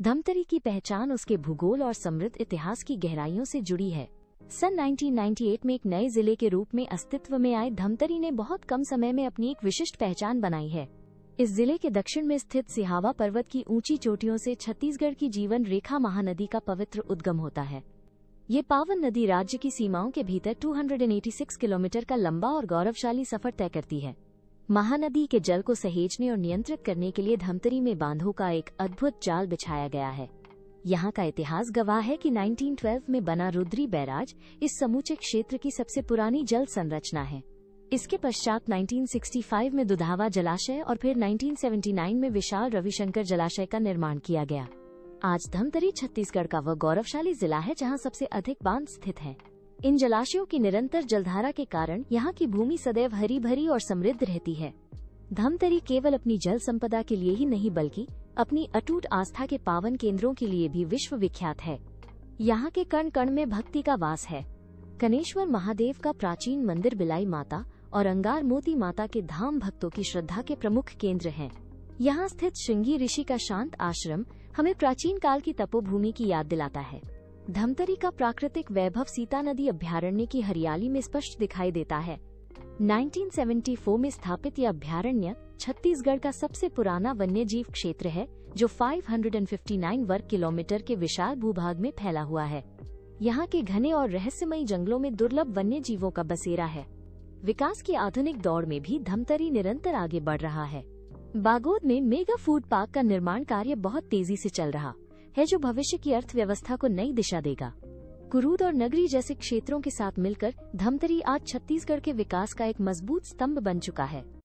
धमतरी की पहचान उसके भूगोल और समृद्ध इतिहास की गहराइयों से जुड़ी है। सन 1998 में एक नए जिले के रूप में अस्तित्व में आए धमतरी ने बहुत कम समय में अपनी एक विशिष्ट पहचान बनाई है। इस जिले के दक्षिण में स्थित सिहावा पर्वत की ऊंची चोटियों से छत्तीसगढ़ की जीवन रेखा महानदी का पवित्र उद्गम होता है। ये पावन नदी राज्य की सीमाओं के भीतर 286 किलोमीटर का लंबा और गौरवशाली सफर तय करती है। महानदी के जल को सहेजने और नियंत्रित करने के लिए धमतरी में बांधों का एक अद्भुत जाल बिछाया गया है। यहाँ का इतिहास गवाह है कि 1912 में बना रुद्री बैराज इस समूचे क्षेत्र की सबसे पुरानी जल संरचना है। इसके पश्चात 1965 में दुधावा जलाशय और फिर 1979 में विशाल रविशंकर जलाशय का निर्माण किया गया। आज धमतरी छत्तीसगढ़ का वह गौरवशाली जिला है जहां सबसे अधिक बांध स्थित हैं। इन जलाशयों की निरंतर जलधारा के कारण यहाँ की भूमि सदैव हरी भरी और समृद्ध रहती है। धमतरी केवल अपनी जल संपदा के लिए ही नहीं बल्कि अपनी अटूट आस्था के पावन केंद्रों के लिए भी विश्व विख्यात है। यहाँ के कण कण में भक्ति का वास है। कनेश्वर महादेव का प्राचीन मंदिर बिलाई माता और अंगार मोती माता के धाम भक्तों की श्रद्धा के प्रमुख केंद्र हैं। यहाँ स्थित श्रृंगी ऋषि का शांत आश्रम हमें प्राचीन काल की तपोभूमि की याद दिलाता है। धमतरी का प्राकृतिक वैभव सीता नदी अभ्यारण्य की हरियाली में स्पष्ट दिखाई देता है। 1974 में स्थापित यह अभ्यारण्य छत्तीसगढ़ का सबसे पुराना वन्यजीव क्षेत्र है, जो 559 वर्ग किलोमीटर के विशाल भूभाग में फैला हुआ है। यहाँ के घने और रहस्यमयी जंगलों में दुर्लभ वन्य जीवों का बसेरा है। विकास की आधुनिक दौड़ में भी धमतरी निरंतर आगे बढ़ रहा है। बागोद में मेगा फूड पार्क का निर्माण कार्य बहुत तेजी से चल रहा है, जो भविष्य की अर्थव्यवस्था को नई दिशा देगा। कुरूद और नगरी जैसे क्षेत्रों के साथ मिलकर धमतरी आज छत्तीसगढ़ के विकास का एक मजबूत स्तंभ बन चुका है।